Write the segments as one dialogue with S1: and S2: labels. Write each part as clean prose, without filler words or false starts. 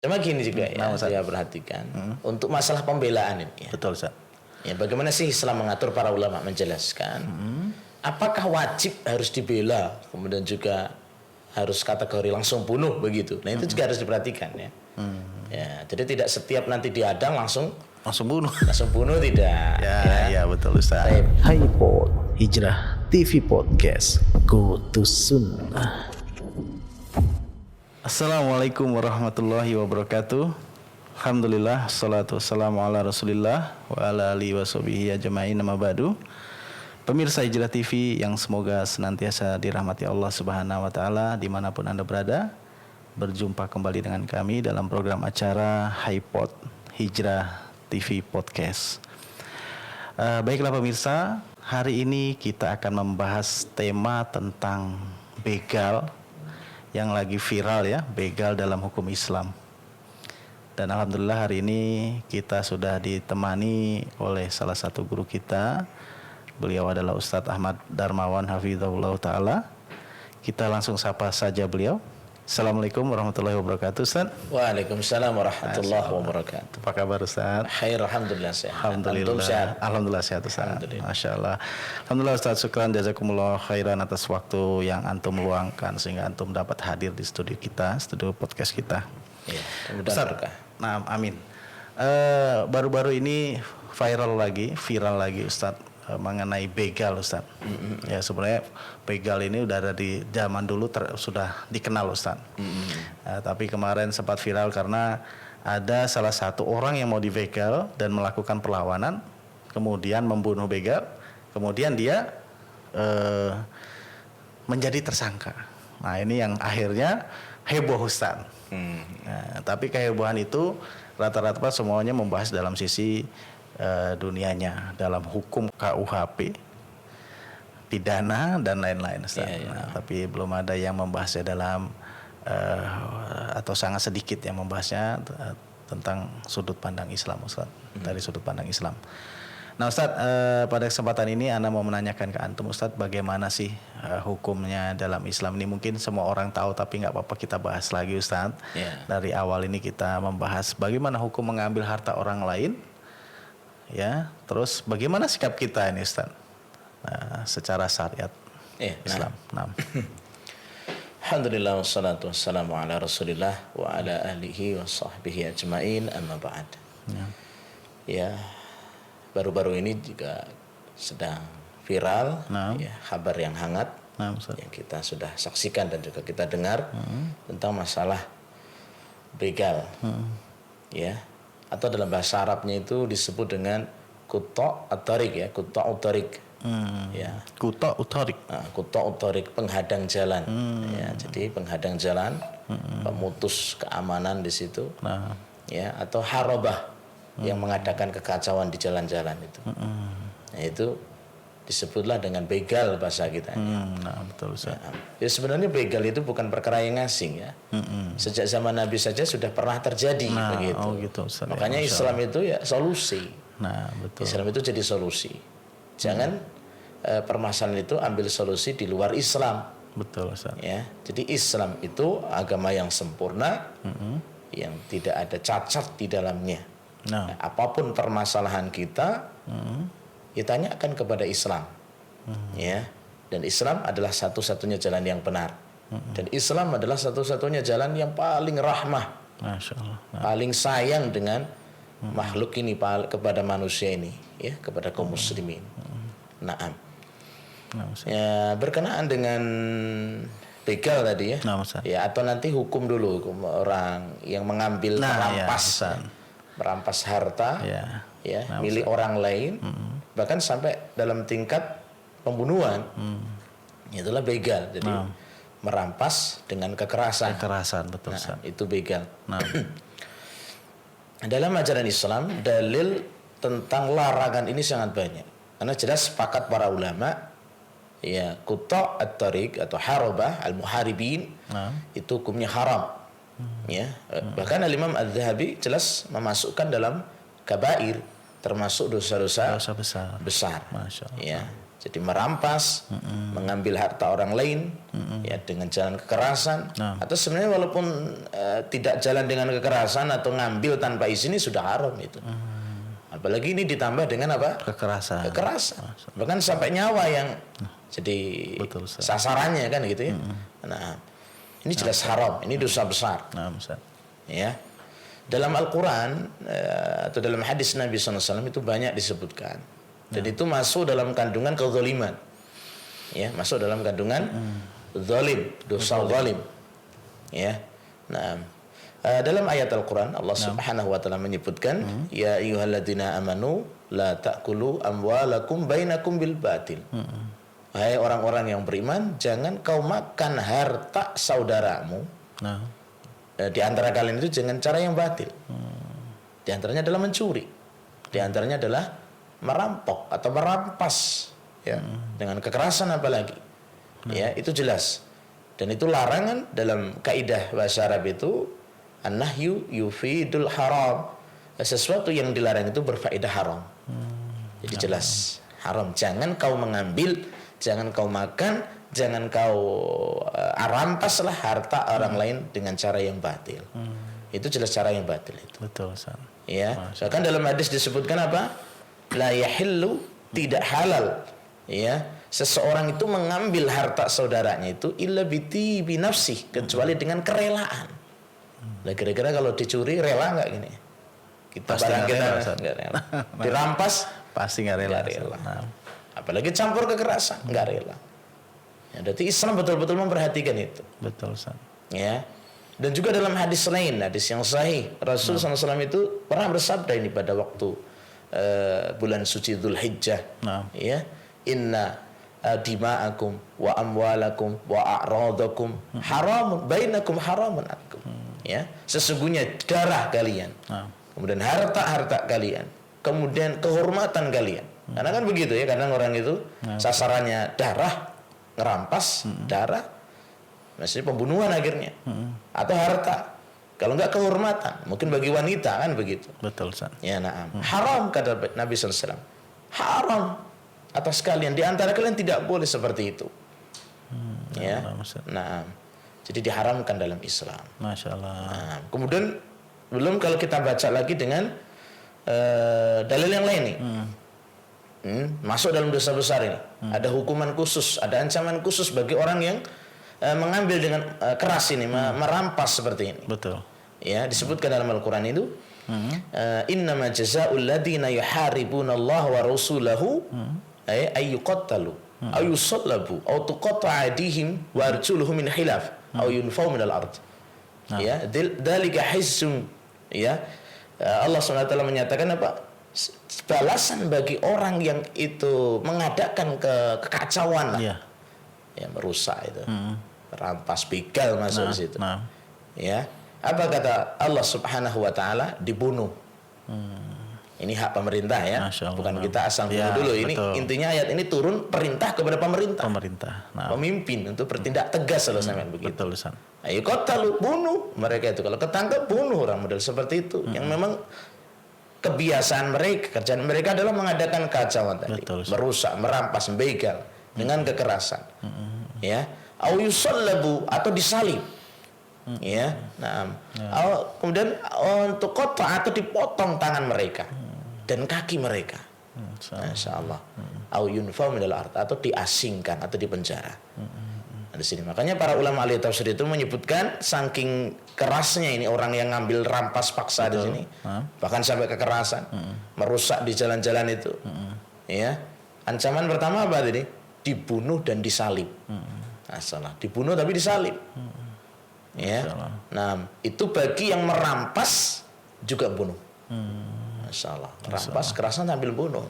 S1: Cuma gini juga ya, saya perhatikan untuk masalah pembelaan ini ya.
S2: Betul, Ustaz.
S1: Ya, bagaimana sih Islam mengatur, para ulama menjelaskan apakah wajib harus dibela, kemudian juga harus kategori langsung bunuh begitu. Nah, itu juga harus diperhatikan ya. Ya, jadi tidak setiap nanti diadang langsung bunuh tidak.
S2: Ya, betul Ustaz. HiPod Hijrah TV Podcast Go to Sunnah. Assalamualaikum warahmatullahi wabarakatuh. Alhamdulillah, salatu wassalamu ala rasulillah wa ala alihi wa sahbihi ajma'in, amma ba'du. Pemirsa Hijrah TV yang semoga senantiasa dirahmati Allah Subhanahu wa taala dimanapun Anda berada, berjumpa kembali dengan kami dalam program acara HiPod Hijrah TV Podcast. Baiklah pemirsa, hari ini kita akan membahas tema tentang begal yang lagi viral ya, begal dalam hukum Islam. Dan alhamdulillah hari ini kita sudah ditemani oleh salah satu guru kita. Beliau adalah Ustadz Ahmad Darmawan hafizahullah ta'ala. Kita langsung sapa saja beliau. Assalamualaikum warahmatullahi wabarakatuh, Ustaz.
S1: Waalaikumsalam warahmatullahi wabarakatuh.
S2: Apa kabar, Ustaz?
S1: Khair, alhamdulillah sehat.
S2: Alhamdulillah sehat. Alhamdulillah sehat, Ustaz. Masya Allah. Alhamdulillah, Ustaz. Syukran jazakumullah khairan atas waktu yang antum luangkan sehingga antum dapat hadir di studio kita, studio podcast kita.
S1: Ya,
S2: Ustaz. Nah, amin. Baru-baru ini viral lagi, Ustaz, mengenai begal, Ustaz. Ya, sebenarnya begal ini udah dari zaman dulu sudah dikenal, Ustaz. Tapi kemarin sempat viral karena ada salah satu orang yang mau dibegal dan melakukan perlawanan, kemudian membunuh begal, kemudian dia menjadi tersangka. Nah, ini yang akhirnya heboh, Ustaz. Nah, tapi kehebohan itu rata-rata semuanya membahas dalam sisi dunianya, dalam hukum KUHP, pidana dan lain-lain, Ustaz. Nah, tapi belum ada yang membahasnya dalam atau sangat sedikit yang membahasnya tentang sudut pandang Islam, Ustaz. Dari sudut pandang Islam. Nah, Ustaz, pada kesempatan ini Ana mau menanyakan ke antum, Ustaz, bagaimana sih hukumnya dalam Islam ini? Mungkin semua orang tahu, tapi nggak apa-apa kita bahas lagi, Ustaz. Dari awal ini kita membahas bagaimana hukum mengambil harta orang lain. Ya, terus bagaimana sikap kita ini, Ustaz? Nah, secara syariat Islam. Nah.
S1: Alhamdulillah wassalatu wassalamu ala rasulillah wa ala alihi wa sahbihi ajma'in, amma ba'd. Ya, baru-baru ini juga sedang viral ya, kabar yang hangat yang kita sudah saksikan dan juga kita dengar tentang masalah begal. Ya, atau dalam bahasa Arabnya itu disebut dengan Qutta' at-Tariq ya, Qutta' at-Tariq. Ya.
S2: Qutta' at-Tariq.
S1: Qutta' at-Tariq, penghadang jalan. Ya, jadi penghadang jalan, pemutus keamanan di situ. Ya, atau harobah yang mengadakan kekacauan di jalan-jalan itu. Nah, itu disebutlah dengan begal bahasa kita.
S2: Nah, betul, Ustaz.
S1: Ya, sebenarnya begal itu bukan perkara yang asing ya. Sejak zaman Nabi saja sudah pernah terjadi begitu.
S2: Gitu, Ustaz.
S1: Makanya Islam itu ya solusi.
S2: Nah, betul.
S1: Islam itu jadi solusi. Jangan permasalahan itu ambil solusi di luar Islam.
S2: Betul, Ustaz.
S1: Ya, jadi Islam itu agama yang sempurna, yang tidak ada cacat di dalamnya. Nah, apapun permasalahan kita, ya tanyakan kepada Islam. Ya, dan Islam adalah satu-satunya jalan yang benar. Dan Islam adalah satu-satunya jalan yang paling rahmah.
S2: Masya Allah.
S1: Paling sayang dengan makhluk ini, kepada manusia ini, ya, kepada kaum muslimin. Naam. Ya, berkenaan dengan begal tadi ya. Ya, atau nanti hukum orang yang mengambil merampas harta milik orang lain, bahkan sampai dalam tingkat pembunuhan. Itulah begal. Jadi merampas dengan kekerasan.
S2: Betul.
S1: Itu begal. Dalam ajaran Islam, dalil tentang larangan ini sangat banyak. Karena jelas sepakat para ulama, ya, Qutta' at-Tariq atau harobah al-muharibin itu hukumnya haram. Ya, bahkan Al-Imam Az-Zahabi jelas memasukkan dalam kabair, termasuk dosa-dosa besar.
S2: Masya Allah.
S1: Ya, Jadi merampas, mengambil harta orang lain, ya dengan jalan kekerasan, atau sebenarnya walaupun tidak jalan dengan kekerasan atau ngambil tanpa izin ini sudah haram itu. Apalagi ini ditambah dengan apa?
S2: Kekerasan.
S1: Bahkan sampai nyawa yang jadi sasarannya kan gitu ya. Nah, ini jelas haram, ini dosa besar. Ya. Dalam Al-Quran atau dalam hadis Nabi SAW itu banyak disebutkan. Dan itu masuk dalam kandungan kezaliman. Ya, masuk dalam kandungan zalim, dosa zalim. Ya. Nah, dalam ayat Al-Quran Allah Subhanahu wa taala menyebutkan, ya ayyuhalladzina amanu la ta'kulu amwalakum bainakum bil batil. Hai orang-orang yang beriman, jangan kau makan harta saudaramu. Di antara kalian itu dengan cara yang batil. Di antaranya adalah mencuri. Di antaranya adalah merampok atau merampas, ya, dengan kekerasan apalagi. Ya, itu jelas. Dan itu larangan dalam kaidah bahasa Arab itu an-nahyu yufidul haram. Sesuatu yang dilarang itu berfaedah haram. Jadi jelas haram. Jangan kau mengambil, jangan kau makan, jangan kau rampaslah harta orang lain dengan cara yang batil. Itu jelas cara yang batil itu.
S2: Betul, Ustaz.
S1: Ya, bahkan dalam hadis disebutkan apa? La yahillu, tidak halal, ya, seseorang itu mengambil harta saudaranya itu illa biti binafsih, kecuali dengan kerelaan. Nah, kira-kira kalau dicuri rela nggak gini? Kita barang kita nggak rela. Dirampas pasti nggak rela. Apalagi campur kekerasan nggak rela. Ya, berarti Islam betul-betul memperhatikan itu.
S2: Betul, Ustaz. Ya.
S1: Dan juga dalam hadis lain, hadis yang sahih, Rasul SAW itu pernah bersabda ini pada waktu bulan suci Dzulhijjah, ya, inna dima'akum wa amwalakum wa a'radakum haramun bainakum haramun akum. Ya, sesungguhnya darah kalian, kemudian harta-harta kalian, kemudian kehormatan kalian. Karena kan begitu ya, kadang orang itu sasarannya darah, ngerampas darah, maksudnya pembunuhan akhirnya, atau harta. Kalau enggak kehormatan, mungkin bagi wanita kan begitu.
S2: Betul, Ustaz.
S1: Ya, haram kata Nabi SAW. Haram atas kalian, di antara kalian tidak boleh seperti itu. Ya. Jadi diharamkan dalam Islam.
S2: Masya Allah.
S1: Kemudian belum kalau kita baca lagi dengan dalil yang lain nih. Masuk dalam dosa besar ini. Ada hukuman khusus, ada ancaman khusus bagi orang yang mengambil dengan keras ini, merampas seperti ini.
S2: Betul.
S1: Ya, disebutkan dalam Al-Quran itu, innama jazaa'ul ladzina yuharibuna Allah wa rasulahu ay yuqattalu aw yusallabu aw tuqatta'a aydihim wa arjuluhum min khilaf aw yunfaw min al-ard. Ya, dzalika hizsum, ya. Allah SWT menyatakan apa? Balasan bagi orang yang itu mengadakan kekacauan lah. Ya, merusak itu. Rampas begal masuk di situ. Ya. Apa kata Allah Subhanahu wa taala? Dibunuh. Ini hak pemerintah ya. Bukan kita asal bunuh dulu. Ini betul. Intinya ayat ini turun perintah kepada pemerintah. Pemimpin untuk bertindak tegas kalau sampai begitu.
S2: Betul, Ustaz.
S1: Ayo kota lu bunuh mereka itu. Kalau ketangkap bunuh orang model seperti itu. Yang memang kebiasaan mereka, kerjaan mereka adalah mengadakan kacauan tadi. Betul, merusak, merampas, begal dengan kekerasan. Ya. Au yusallabu, atau disalib. Ya, kemudian untuk kota atau dipotong tangan mereka dan kaki mereka. Masya Allah. Au yunfaw minal ard, atau diasingkan atau dipenjara. Di sini makanya para ulama ahli tafsir itu menyebutkan saking kerasnya ini orang yang ngambil rampas paksa di sini, bahkan sampai kekerasan, merusak di jalan-jalan itu. Ya, ancaman pertama apa tadi? Dibunuh dan disalib. Masalah, dibunuh tapi disalib. Ya. Nah, itu bagi yang merampas juga bunuh. Masya Allah. Merampas kekerasan sambil bunuh.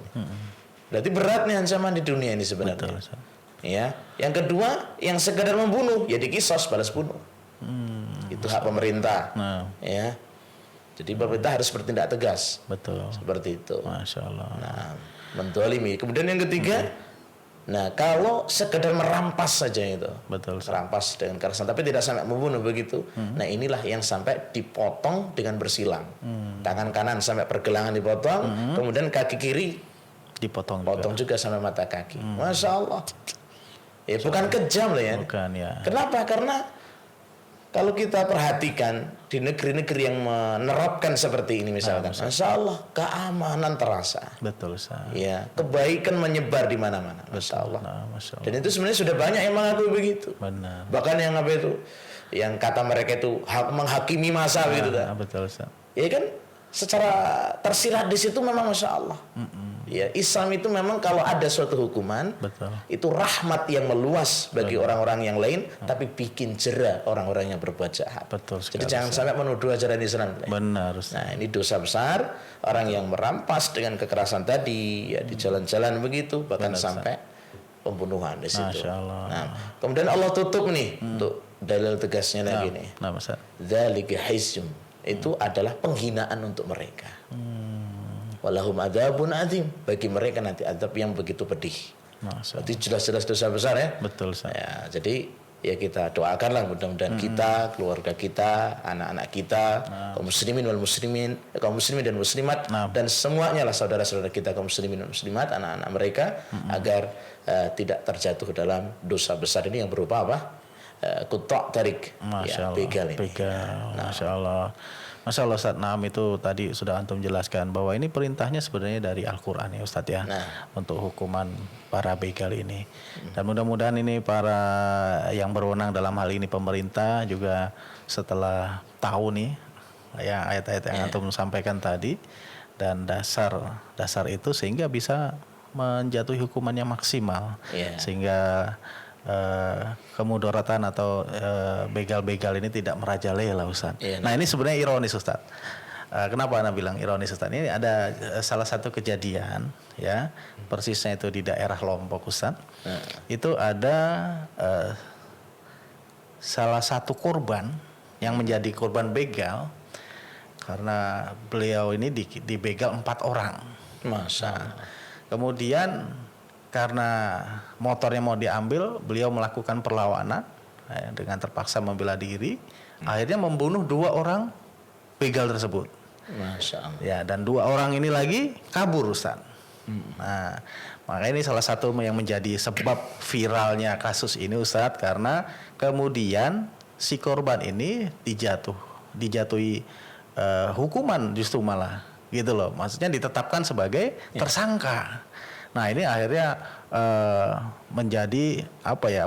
S1: Berarti berat nih ancaman di dunia ini sebenarnya. Betul. Ya. Yang kedua, yang sekedar membunuh, ya dikisos, balas bunuh. Itu hak pemerintah. Ya. Jadi pemerintah harus bertindak tegas. Betul. Seperti itu. Masya Allah. Nah, menzalimi. Kemudian yang ketiga, nah, kalau sekedar merampas saja itu, betul, merampas dengan kekerasan, tapi tidak sampai membunuh begitu. Nah, inilah yang sampai dipotong dengan bersilang. Tangan kanan sampai pergelangan dipotong, kemudian kaki kiri
S2: Dipotong
S1: potong juga sampai mata kaki. Masya Allah. Ya bukan kejam loh ya.
S2: Bukan ya.
S1: Kenapa? Karena kalau kita perhatikan di negeri-negeri yang menerapkan seperti ini misalkan, Masya Allah, keamanan terasa.
S2: Betul, Ustaz.
S1: Ya, kebaikan menyebar di mana-mana. Masya Allah.
S2: Nah, Masya Allah.
S1: Dan itu sebenarnya sudah banyak yang mengakui begitu.
S2: Benar.
S1: Bahkan yang apa itu, yang kata mereka itu menghakimi masa gitu kan.
S2: Betul, Ustaz.
S1: Ya kan, secara tersirat di situ memang Masya Allah. Ya, Islam itu memang kalau ada suatu hukuman,
S2: Betul.
S1: itu rahmat yang meluas bagi orang-orang yang lain, tapi bikin jera orang-orang yang berbuat jahat.
S2: Betul
S1: Jadi
S2: sekali,
S1: jangan sampai menuduh ajaran Islam.
S2: Benar, Ustaz.
S1: Nah, ini dosa besar. Orang yang merampas dengan kekerasan tadi, ya di jalan-jalan begitu, bahkan sampai pembunuhan di situ.
S2: Masya Allah.
S1: Nah, kemudian Allah tutup nih untuk dalil tegasnya lagi nih.
S2: Nah, Ustaz.
S1: Dzalika hisyum. Itu adalah penghinaan untuk mereka. Walahum adzabun adzim, bagi mereka nanti azab yang begitu pedih.
S2: Masya Allah.
S1: Itu jelas-jelas dosa besar ya.
S2: Betul, Ustaz.
S1: Ya, jadi ya kita doakanlah mudah-mudahan kita, keluarga kita, anak-anak kita, kaum muslimin wal muslimin, kaum muslimin dan muslimat, dan semuanya lah saudara-saudara kita kaum muslimin dan muslimat, anak-anak mereka agar tidak terjatuh dalam dosa besar ini yang berupa apa? Kutok tarik,
S2: Masya Allah.
S1: begal ini.
S2: Begal. Masya Allah. Masya Allah, Ustaz. Nah, itu tadi sudah antum jelaskan bahwa ini perintahnya sebenarnya dari Al-Quran ya, Ustaz ya, untuk hukuman para begal ini. Dan mudah-mudahan ini para yang berwenang dalam hal ini, pemerintah juga setelah tahu nih ya ayat-ayat yang antum sampaikan tadi dan dasar itu sehingga bisa menjatuhi hukuman yang maksimal, sehingga kemudaratan atau begal-begal ini tidak merajalela, Ustaz. Nah, ini sebenarnya ironis, Ustaz. Kenapa Anda bilang ironis, Ustaz? Ini ada salah satu kejadian ya, persisnya itu di daerah Lombok, Ustaz. Itu ada salah satu korban yang menjadi korban begal karena beliau ini dibegal 4 orang.
S1: Masa.
S2: Kemudian karena motornya mau diambil, beliau melakukan perlawanan dengan terpaksa membela diri, akhirnya membunuh 2 orang begal tersebut.
S1: Masya Allah.
S2: Ya, dan 2 orang ini lagi kabur, Ustaz. Nah, makanya ini salah satu yang menjadi sebab viralnya kasus ini, Ustaz, karena kemudian si korban ini dijatuhi hukuman justru malah, gitu loh. Maksudnya ditetapkan sebagai tersangka. Nah, ini akhirnya menjadi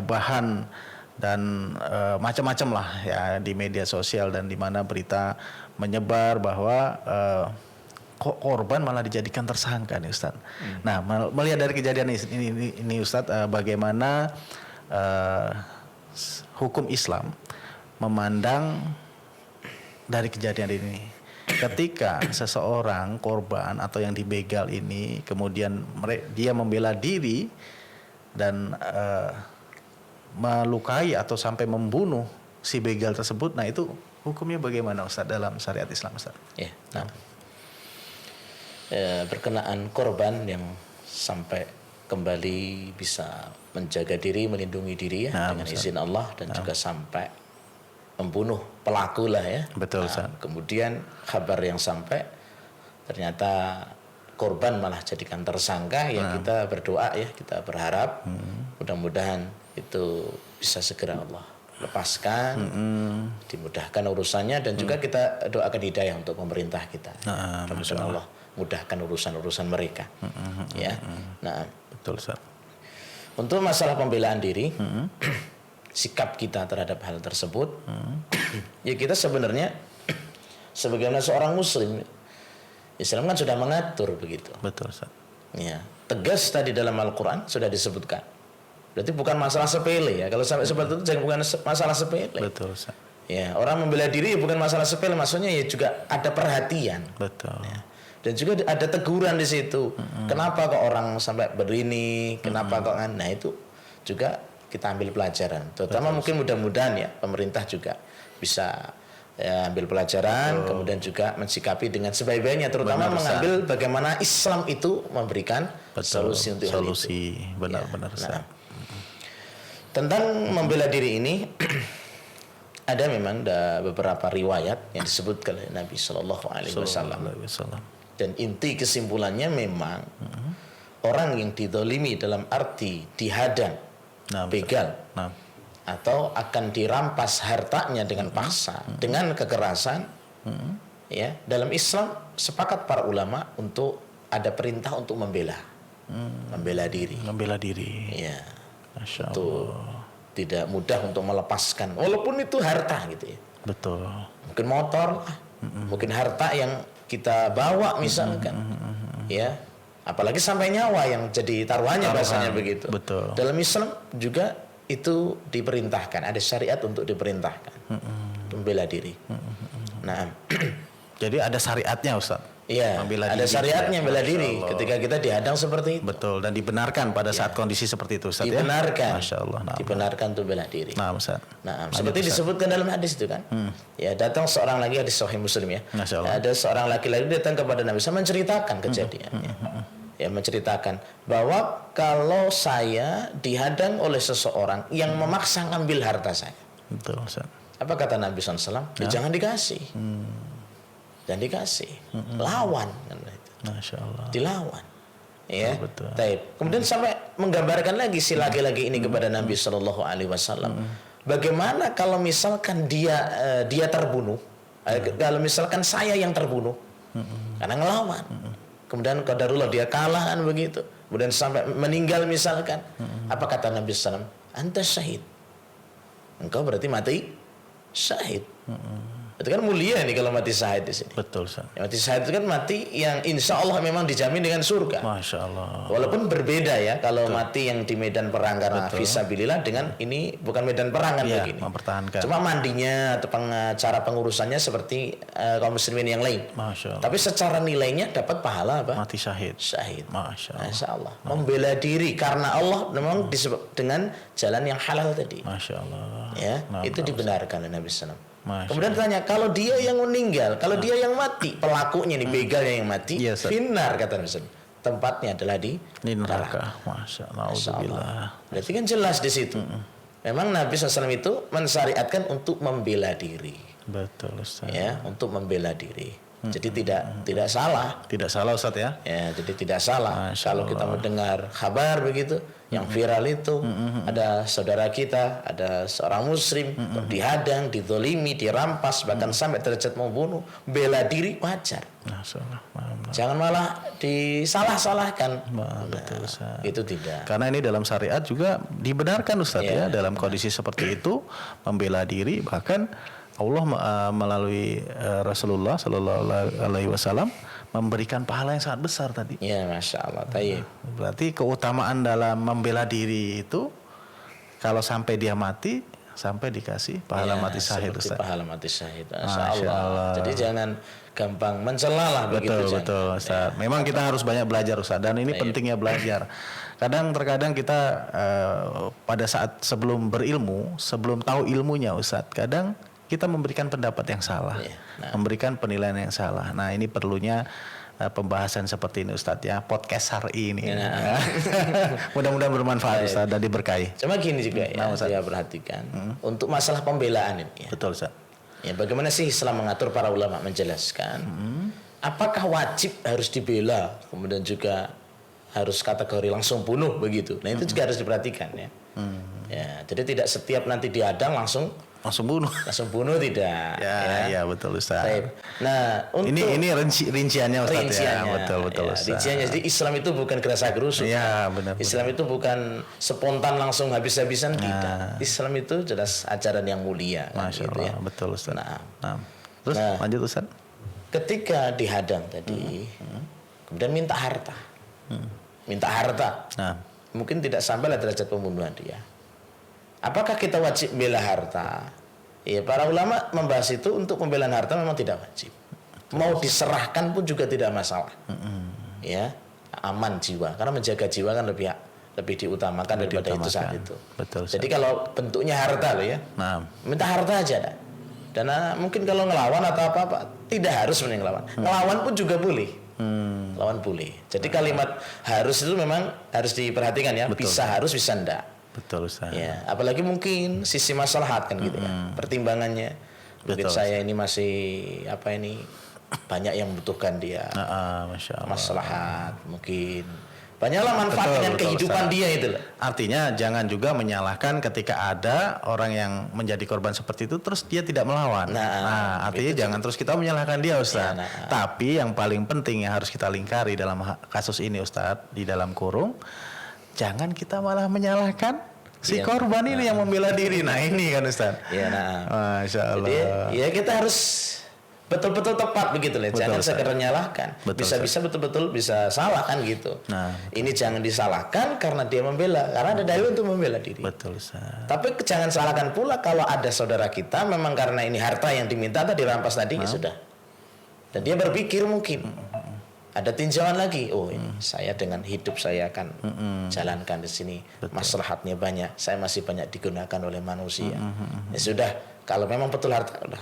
S2: bahan dan macam-macam lah ya di media sosial dan di mana berita menyebar bahwa kok korban malah dijadikan tersangka nih, Ustaz. Nah, melihat dari kejadian ini Ustaz, bagaimana hukum Islam memandang dari kejadian ini. Ketika seseorang korban atau yang dibegal ini kemudian dia membela diri dan melukai atau sampai membunuh si begal tersebut, nah itu hukumnya bagaimana, Ustaz, dalam syariat Islam, Ustaz?
S1: Ya, nah. Berkenaan korban yang sampai kembali bisa menjaga diri, melindungi diri ya dengan izin Allah dan juga sampai membunuh pelaku lah ya.
S2: Betul, Ustaz.
S1: Kemudian kabar yang sampai ternyata korban malah jadikan tersangka, ya kita berdoa ya, kita berharap mudah-mudahan itu bisa segera Allah lepaskan, dimudahkan urusannya, dan juga kita doakan hidayah untuk pemerintah kita. Mudah-mudahan Allah mudahkan urusan-urusan mereka. Ya. Nah,
S2: betul, Ustaz.
S1: Untuk masalah pembelaan diri, sikap kita terhadap hal tersebut, ya kita sebenarnya sebagaimana seorang muslim, Islam kan sudah mengatur begitu.
S2: Betul, Ustaz.
S1: Ya, tegas tadi dalam Al-Quran sudah disebutkan. Berarti bukan masalah sepele ya. Kalau sampai seperti itu bukan masalah sepele.
S2: Betul, Ustaz.
S1: Ya, orang membela diri ya bukan masalah sepele, maksudnya ya juga ada perhatian.
S2: Betul.
S1: Ya. Dan juga ada teguran di situ. Kenapa kok orang sampai berini? Kenapa kok kan? Nah, itu juga kita ambil pelajaran. Terutama mungkin mudah-mudahan ya pemerintah juga bisa ambil pelajaran, kemudian juga mensikapi dengan sebaik-baiknya, terutama mengambil bagaimana Islam itu memberikan solusi untuk hal itu.
S2: Benar-benar.
S1: Nah, tentang membela diri ini ada memang beberapa riwayat yang disebutkan oleh Nabi Shallallahu Alaihi Wasallam. Dan inti kesimpulannya memang orang yang didolimi dalam arti dihadang, begal, atau akan dirampas hartanya dengan paksa, dengan kekerasan, ya, dalam Islam sepakat para ulama untuk ada perintah untuk membela diri.
S2: Membela diri.
S1: Ya.
S2: Masya Allah.
S1: Itu tidak mudah untuk melepaskan, walaupun itu harta gitu ya.
S2: Betul.
S1: Mungkin motor, mungkin harta yang kita bawa misalkan, ya. Apalagi sampai nyawa yang jadi taruhannya bahasanya begitu.
S2: Betul.
S1: Dalam Islam juga itu diperintahkan, ada syariat untuk diperintahkan membela diri. Nah,
S2: jadi ada syariatnya Ustaz.
S1: Iya, ada syariatnya bela diri ketika kita dihadang seperti itu.
S2: Betul, dan dibenarkan pada saat kondisi seperti itu Ustaz.
S1: Dibenarkan.
S2: Masya Allah.
S1: Dibenarkan untuk bela diri.
S2: Nah, Ustaz.
S1: Nah, seperti disebutkan dalam hadis itu kan. Ya, datang seorang lagi, hadis Sahih Muslim ya. Ada seorang laki-laki datang kepada Nabi SAW menceritakan kejadiannya. Ya, menceritakan bahwa kalau saya dihadang oleh seseorang yang memaksa ngambil harta saya.
S2: Betul, Ustaz.
S1: Apa kata Nabi SAW? Ya, jangan dikasih. Dan dikasih, lawan,
S2: Masya Allah.
S1: Dilawan, ya.
S2: Betul.
S1: Taib. Kemudian sampai menggambarkan lagi si laki-laki ini kepada Nabi Shallallahu Alaihi Wasallam. Bagaimana kalau misalkan dia terbunuh, kalau misalkan saya yang terbunuh, karena ngelawan. Kemudian qadarullah dia kalah kan begitu. Kemudian sampai meninggal misalkan, apa kata Nabi SAW? Anta syahid. Engkau berarti mati syahid. Itu kan mulia nih kalau mati syahid di sini.
S2: Betul, Ustaz.
S1: Ya, mati syahid itu kan mati yang insya Allah memang dijamin dengan surga.
S2: Masya Allah.
S1: Walaupun berbeda ya kalau mati yang di medan perang karena fisabilillah dengan ini bukan medan perang kan begini.
S2: Mempertahankan.
S1: Cuma mandinya atau cara pengurusannya seperti kaum muslimin yang lain.
S2: Masya Allah.
S1: Tapi secara nilainya dapat pahala apa?
S2: Mati syahid.
S1: Syahid.
S2: Masya Allah.
S1: Masya Allah. Membela diri karena Allah memang disebut dengan jalan yang halal tadi.
S2: Masya Allah.
S1: Ya, itu dibenarkan oleh Nabi SAW.
S2: Masya
S1: Kemudian tanya, kalau dia yang meninggal, kalau dia yang mati, pelakunya nih begalnya yang mati, finnar kata Nabi. Tempatnya adalah di
S2: neraka. Masya Allah.
S1: Berarti kan jelas di situ. Memang Nabi SAW itu mensyariatkan untuk membela diri.
S2: Betul, Ustaz.
S1: Ya, untuk membela diri. Jadi tidak salah.
S2: Tidak salah Ustaz ya.
S1: Ya, jadi tidak salah. Kalau kita mendengar kabar begitu, yang viral itu ada saudara kita, ada seorang muslim dihadang, dizolimi, dirampas, bahkan sampai derajat membunuh, bela diri wajar. Jangan malah disalah-salahkan.
S2: Betul, Ustaz.
S1: Itu tidak.
S2: Karena ini dalam syariat juga dibenarkan Ustaz ya, dalam kondisi seperti itu membela diri, bahkan Allah melalui Rasulullah Sallallahu Alaihi Wasallam memberikan pahala yang sangat besar tadi.
S1: Ya, Masya Allah. Tayyib.
S2: Berarti keutamaan dalam membela diri itu kalau sampai dia mati, sampai dikasih pahala mati syahid.
S1: Seperti pahala mati syahid. Masya Allah. Jadi jangan gampang mencela lah begitu.
S2: Betul, Ustaz. Ya. Memang kita harus banyak belajar Ustaz, dan ini pentingnya belajar. Terkadang kita pada saat sebelum berilmu, sebelum tahu ilmunya Ustaz, kadang kita memberikan pendapat yang salah, memberikan penilaian yang salah. Nah, ini perlunya pembahasan seperti ini Ustadz ya, podcast hari ini. Mudah-mudahan bermanfaat Ustadz dan diberkahi.
S1: Cuma gini juga ya, saya perhatikan untuk masalah pembelaan ini.
S2: Betul Ustadz.
S1: Ya, bagaimana sih Islam mengatur, para ulama menjelaskan apakah wajib harus dibela, kemudian juga harus kategori langsung bunuh begitu. Nah, itu juga harus diperhatikan ya. Ya, jadi tidak setiap nanti dihadang langsung bunuh tidak.
S2: Ya, betul Ustaz.
S1: Nah, untuk
S2: ini rinciannya Ustaz ya. Betul Ustaz.
S1: Rinciannya, jadi Islam itu bukan gerasa gerusuk.
S2: Ya, benar.
S1: Islam itu bukan spontan langsung habis-habisan, tidak. Islam itu jelas ajaran yang mulia.
S2: Masya
S1: gitu
S2: Allah,
S1: ya.
S2: Betul Ustaz. Terus lanjut Ustaz.
S1: Ketika dihadang tadi, kemudian minta harta. Mungkin tidak sampai derajat pembunuhan dia. Apakah kita wajib bela harta? Ya, para ulama membahas itu untuk pembelaan harta memang tidak wajib. Mau diserahkan pun juga tidak masalah. Ya, aman jiwa. Karena menjaga jiwa kan lebih diutamakan daripada itu saat itu.
S2: Betul.
S1: Jadi kalau bentuknya harta loh ya, minta harta aja dah. Dan mungkin kalau ngelawan atau apa-apa tidak harus ngelawan. Ngelawan pun juga boleh. Lawan boleh. Jadi kalimat harus itu memang harus diperhatikan ya.
S2: Betul.
S1: Bisa harus, bisa enggak.
S2: Betul Ustaz.
S1: Ya, apalagi mungkin sisi maslahat kan gitu kan. Pertimbangannya. Mungkin saya ini masih banyak yang membutuhkan dia.
S2: Masya Allah.
S1: Maslahat mungkin Banyaklah manfaat dengan kehidupan dia itu loh.
S2: Artinya jangan juga menyalahkan ketika ada orang yang menjadi korban seperti itu terus dia tidak melawan. Nah, artinya jangan terus kita menyalahkan dia, Ustaz. Tapi yang paling penting yang harus kita lingkari dalam kasus ini, Ustaz, di dalam kurung, jangan kita malah menyalahkan si korban ini yang membela diri. Nah, ini kan, Ustaz.
S1: Iya,
S2: Masya Allah.
S1: Jadi, ya kita harus betul-betul tepat begitu loh. Jangan sekedar nyalahkan. Bisa-bisa betul-betul bisa salah kan gitu.
S2: Nah,
S1: ini jangan disalahkan karena dia membela, karena ada dalil untuk membela diri.
S2: Betul, Ustaz.
S1: Tapi jangan salahkan pula kalau ada saudara kita memang karena ini harta yang diminta atau dirampas tadi ya sudah. Dan dia berpikir mungkin ada tinjauan lagi. Oh, ini saya dengan hidup saya akan jalankan di sini. Maslahatnya banyak. Saya masih banyak digunakan oleh manusia. Ya sudah, kalau memang betul harta udah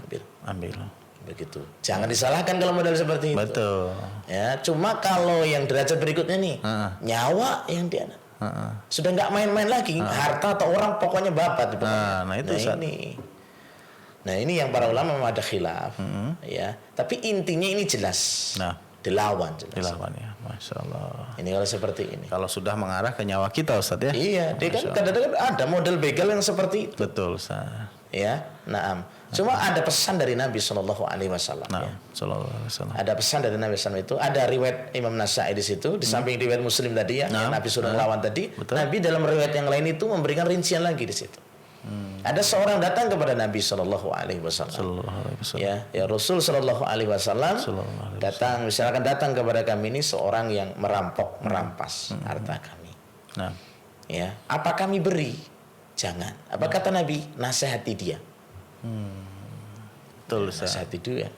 S1: ambil. Begitu. Jangan disalahkan kalau modal seperti itu.
S2: Betul.
S1: Ya, cuma kalau yang derajat berikutnya nih, nyawa yang dia sudah nggak main-main lagi, harta atau orang pokoknya babat.
S2: Nah, itu
S1: ini. Nah, ini yang para ulama memang ada khilaf, ya. Tapi intinya ini jelas. Dilawan jelas.
S2: Dilawan ya, Masya Allah.
S1: Ini kalau seperti ini.
S2: Kalau sudah mengarah ke nyawa kita, Ustaz ya.
S1: Iya, dia kan kadang-kadang ada model begal yang seperti itu.
S2: Betul, Ustaz.
S1: Ya, cuma ada pesan dari Nabi Shallallahu Alaihi Wasallam. Ada pesan dari Nabi SAW itu. Ada riwayat Imam Nasai di situ. Di samping riwayat Muslim tadi yang Nabi sudah melawan tadi. Nabi dalam riwayat yang lain itu memberikan rincian lagi di situ. Ada seorang datang kepada Nabi Shallallahu Alaihi Wasallam. Ya Rasul Shallallahu Alaihi Wasallam datang, misalkan datang kepada kami ini seorang yang merampas harta kami. Ya, apa kami beri? Jangan. Apa kata Nabi? Nasihati dia.
S2: Betul,
S1: nasihati dia.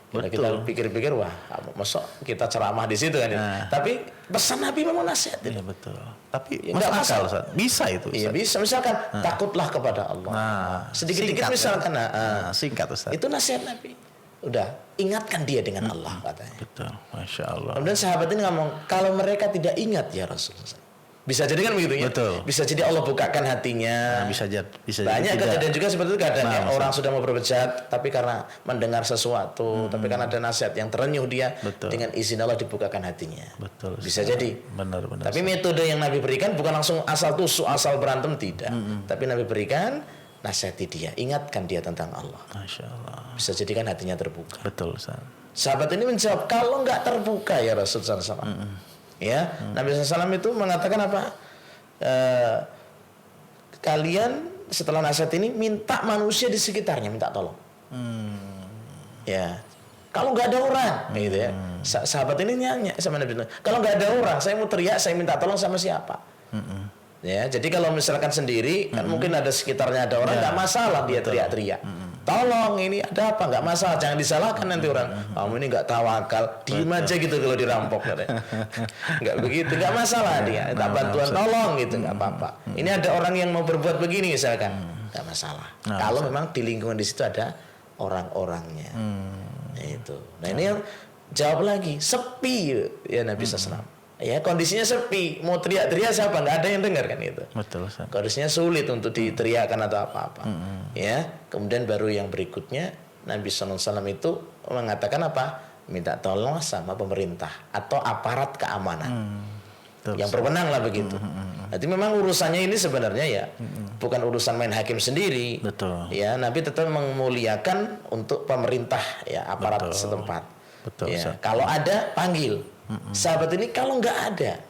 S1: Kalau kita pikir-pikir, wah, masuk kita ceramah di situ kan? Tapi pesan Nabi memang nasihat.
S2: Iya betul. Tapi ya, masuk akal, Ustaz. Bisa itu, Ustaz.
S1: Iya bisa. Misalkan takutlah kepada Allah. Sedikit-sedikit misalkan.
S2: Singkat, Ustaz.
S1: Itu nasihat Nabi. Udah, ingatkan dia dengan Allah katanya.
S2: Betul, Masya Allah.
S1: Kemudian sahabat ini ngomong, kalau mereka tidak ingat ya Rasulullah. Bisa jadi kan begitu ya.
S2: Betul.
S1: Bisa jadi Allah bukakan hatinya.
S2: Bisa
S1: banyak kejadian juga seperti itu kadang ya. Orang sudah mau berbuat tapi karena mendengar sesuatu, tapi karena ada nasihat yang terenyuh dia, dengan izin Allah dibukakan hatinya.
S2: Betul.
S1: Bisa jadi.
S2: Benar.
S1: Tapi metode yang Nabi berikan bukan langsung asal tusuk, asal berantem tidak. Tapi Nabi berikan nasihati dia, ingatkan dia tentang Allah.
S2: Masya Allah.
S1: Bisa jadi kan hatinya terbuka.
S2: Betul, Ustaz.
S1: Sahabat ini menjawab, kalau nggak terbuka ya Rasulullah SAW. Ya, Nabi SAW itu mengatakan apa? Kalian setelah nasihat ini minta manusia di sekitarnya minta tolong. Ya, kalau nggak ada orang, gitu ya. Sahabat ini nanya sama Nabi, kalau nggak ada orang, saya mau teriak, saya minta tolong sama siapa? Ya, jadi kalau misalkan sendiri, kan mungkin ada sekitarnya ada orang, nggak masalah dia teriak-teriak. Tolong ini ada apa, nggak masalah, jangan disalahkan nanti orang, kamu ini nggak tawakal, diem aja gitu kalau dirampok, nggak begitu, nggak masalah dia, tak bantuan tolong gitu, nggak apa-apa. Ini ada orang yang mau berbuat begini misalkan, nggak masalah. Kalau memang di lingkungan di situ ada orang-orangnya, itu. Nah ini yang jawab lagi, sepi ya Nabi SAW. Ya kondisinya sepi, mau teriak-teriak siapa, nggak ada yang dengar kan itu.
S2: Betul, Ustaz.
S1: Kondisinya sulit untuk diteriakkan atau apa-apa. Ya, kemudian baru yang berikutnya Nabi SAW itu mengatakan apa? Minta tolong sama pemerintah atau aparat keamanan. Yang berwenang lah begitu. Jadi memang urusannya ini sebenarnya ya bukan urusan main hakim sendiri.
S2: Betul.
S1: Ya, Nabi tetap memuliakan untuk pemerintah ya, aparat setempat.
S2: Betul.
S1: Ya, kalau ada panggil. Sahabat ini kalau nggak ada,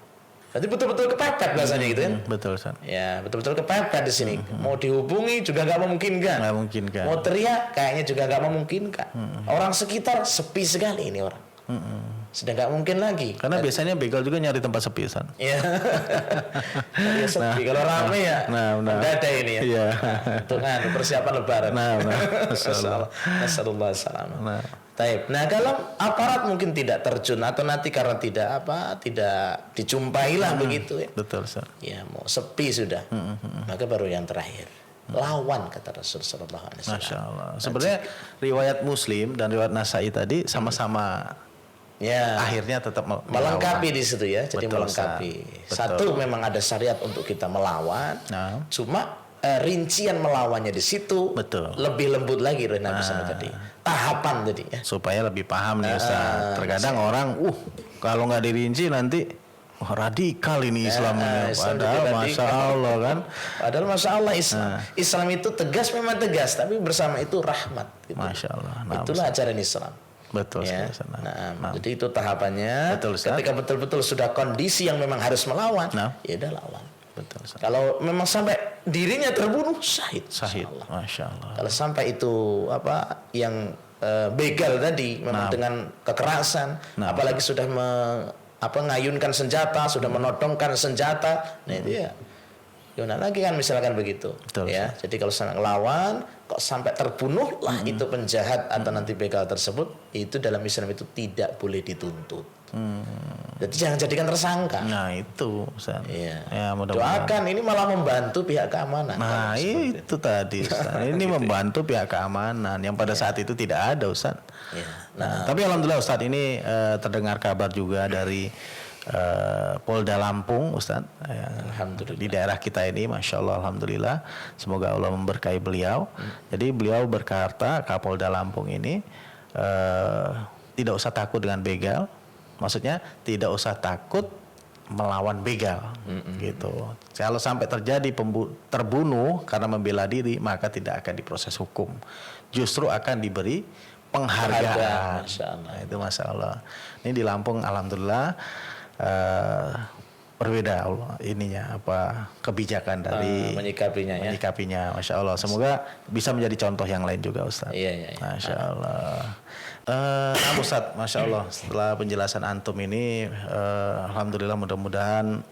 S1: berarti betul-betul kepepet bahasanya gitu kan?
S2: Betul, Ustaz.
S1: Ya, betul-betul kepepet di sini. Mau dihubungi juga nggak memungkinkan.
S2: Nggak memungkinkan.
S1: Mau teriak kayaknya juga nggak memungkinkan. Orang sekitar sepi sekali ini orang. Sudah nggak mungkin lagi.
S2: Karena biasanya begal juga nyari tempat sepi, Ustaz.
S1: Iya. Ya sepi. Kalau ramai ya, nggak ada ini ya.
S2: Iya.
S1: Itu kan persiapan Lebaran.
S2: Masyaallah.
S1: Taib. Nah kalau aparat mungkin tidak terjun atau nanti karena tidak dijumpai lah begitu ya.
S2: Betul, Ustaz.
S1: Ya mau sepi sudah. Maka baru yang terakhir. Lawan kata Rasul sallallahu alaihi wasallam.
S2: Masya Allah. Sebenarnya riwayat Muslim dan riwayat Nasai tadi sama-sama
S1: ya
S2: akhirnya tetap
S1: melengkapi di situ ya. Jadi
S2: betul,
S1: melengkapi. Satu memang ada syariat untuk kita melawan. Cuma rincian melawannya di situ lebih lembut lagi dari Nabi SAW tadi. Tahapan tadi ya.
S2: Supaya lebih paham nih Ustaz. Terkadang orang kalau nggak dirinci nanti Wah, radikal ini Islam ini.
S1: Islam
S2: Padahal
S1: jadi
S2: Masya
S1: radikal.
S2: Allah kan.
S1: Padahal Masya Allah Islam itu tegas, memang tegas, tapi bersama itu rahmat. Gitu.
S2: Masya Allah. Nah,
S1: Itulah ajaran Islam.
S2: Betul
S1: Ya.
S2: sekali. Ustaz.
S1: Jadi itu tahapannya.
S2: Betul, Ustaz.
S1: Ketika betul-betul sudah kondisi yang memang harus melawan, ya udah lawan.
S2: Betul. Ustaz.
S1: Kalau memang sampai dirinya terbunuh, syahid.
S2: Sahid.
S1: Insya Allah.
S2: Masya Allah.
S1: Kalau sampai itu yang begal tadi memang dengan kekerasan, apalagi sudah ngayunkan senjata, sudah menodongkan senjata, nah itu ya gimana lagi kan misalkan begitu.
S2: Betul,
S1: ya. Jadi kalau sampai ngelawan kok sampai terbunuh lah itu penjahat atau nanti begal tersebut, itu dalam Islam itu tidak boleh dituntut. Jadi jangan jadikan tersangka.
S2: Nah itu Ustaz.
S1: Iya.
S2: Ya, mudah-mudahan.
S1: Doakan, ini malah membantu pihak keamanan.
S2: Nah itu tadi Ustaz. Ini membantu pihak keamanan yang pada saat itu tidak ada Ustaz.
S1: Ya.
S2: Nah, tapi alhamdulillah Ustaz ini terdengar kabar juga dari Polda Lampung Ustaz.
S1: Alhamdulillah.
S2: Di daerah kita ini Masya Allah alhamdulillah. Semoga Allah memberkahi beliau. Jadi beliau berkata Kapolda Lampung ini tidak usah takut dengan begal. Maksudnya tidak usah takut melawan begal, gitu. Kalau sampai terjadi terbunuh karena membela diri, maka tidak akan diproses hukum, justru akan diberi penghargaan.
S1: Masya Allah.
S2: Nah, itu Masya Allah. Ini di Lampung, alhamdulillah berbeda Allah ininya kebijakan dari menyikapinya, Masya Allah. Semoga bisa menjadi contoh yang lain juga Ustaz.
S1: Iya.
S2: Masya Allah. Ustaz, Masya Allah, setelah penjelasan antum ini, alhamdulillah mudah-mudahan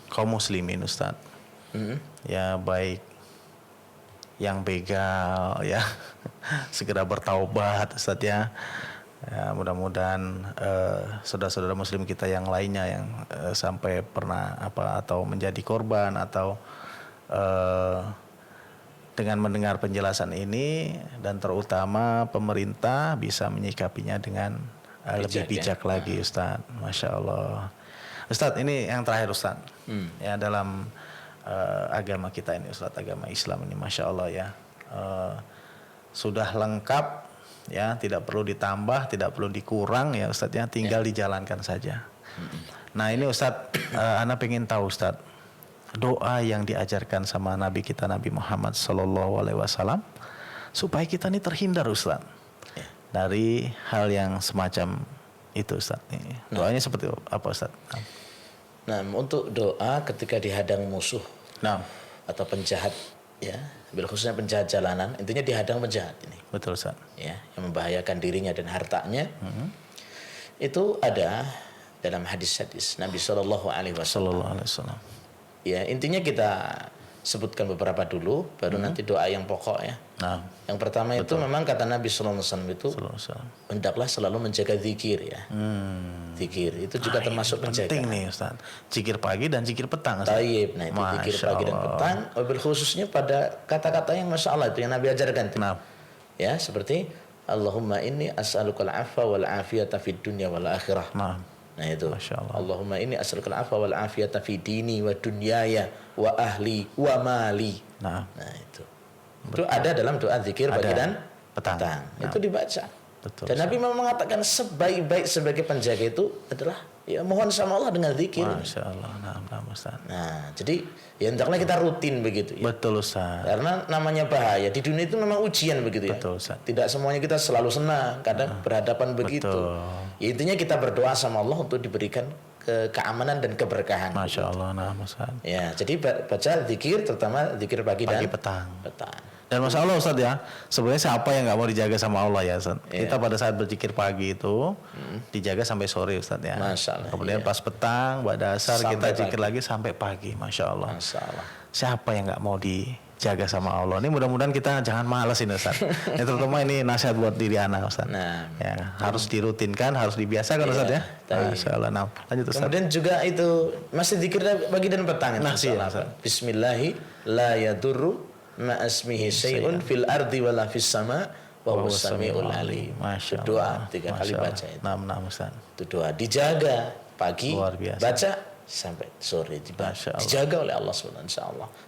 S2: kaum muslimin Ustaz, ya baik yang begal ya segera bertaubat Ustaz ya. Ya, mudah-mudahan saudara-saudara muslim kita yang lainnya yang sampai pernah atau menjadi korban atau dengan mendengar penjelasan ini, dan terutama pemerintah bisa menyikapinya dengan lebih bijak lagi Ustaz. Masya Allah. Ustaz, ini yang terakhir Ustaz. Ya, dalam agama kita ini Ustaz, agama Islam ini Masya Allah ya, sudah lengkap ya, tidak perlu ditambah, tidak perlu dikurang ya Ustaz ya, tinggal dijalankan saja. Nah ini Ustaz, ana pengen tahu Ustaz, doa yang diajarkan sama Nabi kita Nabi Muhammad SAW supaya kita ini terhindar Ustaz dari hal yang semacam itu Ustaz. Doanya seperti apa Ustaz?
S1: Nah, untuk doa ketika dihadang musuh atau penjahat ya, khususnya penjahat jalanan, intinya dihadang penjahat ini.
S2: Betul Ustaz.
S1: Ya, yang membahayakan dirinya dan hartanya. Itu ada dalam hadis-hadis Nabi SAW. Ya, intinya kita sebutkan beberapa dulu, baru nanti doa yang pokok ya. Yang pertama itu memang kata Nabi SAW itu hendaklah selalu menjaga zikir ya. Zikir itu juga termasuk penjaga.
S2: Penting nih Ustaz. Zikir pagi dan zikir petang.
S1: Taib. Nah itu zikir pagi dan petang, wabil khususnya pada kata-kata yang Masya Allah itu yang Nabi ajarkan itu. Ya, seperti Allahumma inni as'alukal afwa wal afiyata fid dunya wal akhirah. Nah itu Allahumma inni as'alukal afwa wal afiyata fi dini wa dunyaya wa ahli wa mali. Nah itu ada dalam doa zikir pagi dan petang. Itu dibaca. Betul, dan Nabi memang mengatakan sebaik-baik sebagai penjaga itu adalah ya mohon sama Allah dengan zikir.
S2: Masya Allah.
S1: Nah jadi ya hendaklah kita rutin begitu ya.
S2: Betul Ustaz.
S1: Karena namanya bahaya di dunia itu memang ujian begitu ya.
S2: Betul Ustaz.
S1: Tidak semuanya kita selalu senang, kadang berhadapan begitu. Ya, intinya kita berdoa sama Allah untuk diberikan keamanan dan keberkahan.
S2: Masya Allah. Ustaz.
S1: Ya, jadi baca zikir, terutama zikir pagi dan
S2: petang.
S1: Dan
S2: Masya Allah Ustaz ya, sebenarnya siapa yang nggak mau dijaga sama Allah ya Ustaz? Kita pada saat berzikir pagi itu dijaga sampai sore Ustaz ya.
S1: Masya Allah.
S2: Kemudian pas petang, pada asar kita zikir lagi sampai pagi. Masya Allah. Siapa yang nggak mau dijaga sama Allah? Ini mudah-mudahan kita jangan malas ini Ustaz. Terutama ini nasihat buat diri anak Ustaz. Ya, harus dirutinkan, harus dibiasakan Ustaz ya. Masya Allah. Lanjut Ustaz.
S1: Kemudian juga itu masih zikir pagi dan petang. Bismillahi la yadurru ma'asmihi syai'un fil ardi wala fis sama wa huwas samiul alim.
S2: Masya Allah.
S1: Doa 3 kali baca itu.
S2: Ustaz.
S1: Itu doa dijaga pagi, baca sampai sore dijaga oleh Allah SWT.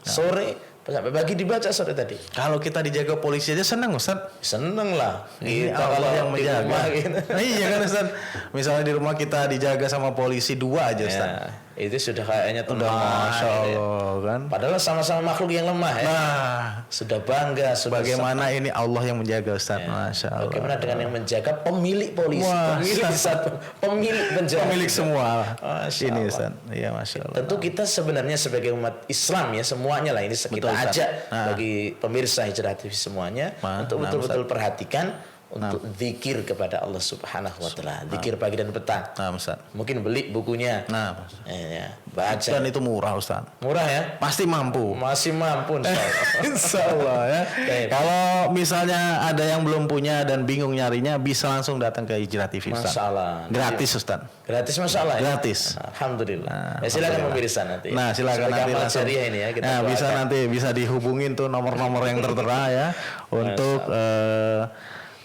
S1: Sore Sampai pagi dibaca sore tadi.
S2: Kalau kita dijaga polisi aja senang Ustaz.
S1: Seneng lah.
S2: Ini
S1: Kita
S2: Allah
S1: kalau
S2: yang
S1: di
S2: menjaga.
S1: rumah gitu.
S2: Nah, iya kan Ustaz. Misalnya di rumah kita dijaga sama polisi 2 aja Ustaz.
S1: Ya, itu sudah kayaknya
S2: Udah
S1: tenang.
S2: Masya
S1: gitu ya.
S2: Allah kan.
S1: Padahal sama-sama makhluk yang lemah ya.
S2: Nah,
S1: Sudah bangga. Sudah
S2: bagaimana ini Allah yang menjaga Ustaz.
S1: Ya.
S2: Masya Allah.
S1: Bagaimana dengan yang menjaga pemilik polisi,
S2: Wah,
S1: pemilik satu, pemilik penjara,
S2: Pemilik semua.
S1: Masya
S2: Ini
S1: Allah.
S2: Ustaz. Iya Masya Allah.
S1: Tentu kita sebenarnya sebagai umat Islam ya semuanya lah ini kita
S2: Betul, Ustaz.
S1: ajak
S2: Nah.
S1: bagi pemirsa Hijrah TV semuanya untuk
S2: Nah,
S1: betul-betul perhatikan untuk zikir kepada Allah Subhanahu wa taala, zikir pagi dan petang.
S2: Nah Ustaz.
S1: Mungkin beli bukunya.
S2: Nah,
S1: Ya, baca.
S2: dan itu murah Ustaz.
S1: Murah ya?
S2: Pasti mampu.
S1: Masih mampu insyaallah.
S2: Insya Allah ya.
S1: Baik.
S2: Kalau misalnya ada yang belum punya dan bingung nyarinya, bisa langsung datang ke Hijrah TV Ustaz.
S1: Masalah.
S2: Gratis Ustaz.
S1: Gratis masalah ya?
S2: Gratis.
S1: Alhamdulillah.
S2: Nah,
S1: Ya, silakan
S2: alhamdulillah.
S1: pemirsa nanti.
S2: Nah silakan
S1: Sebagai
S2: nanti
S1: amal
S2: langsung.
S1: jariah ini ya kita
S2: Nah, bisa
S1: doakan.
S2: nanti bisa dihubungin tuh nomor-nomor yang tertera ya untuk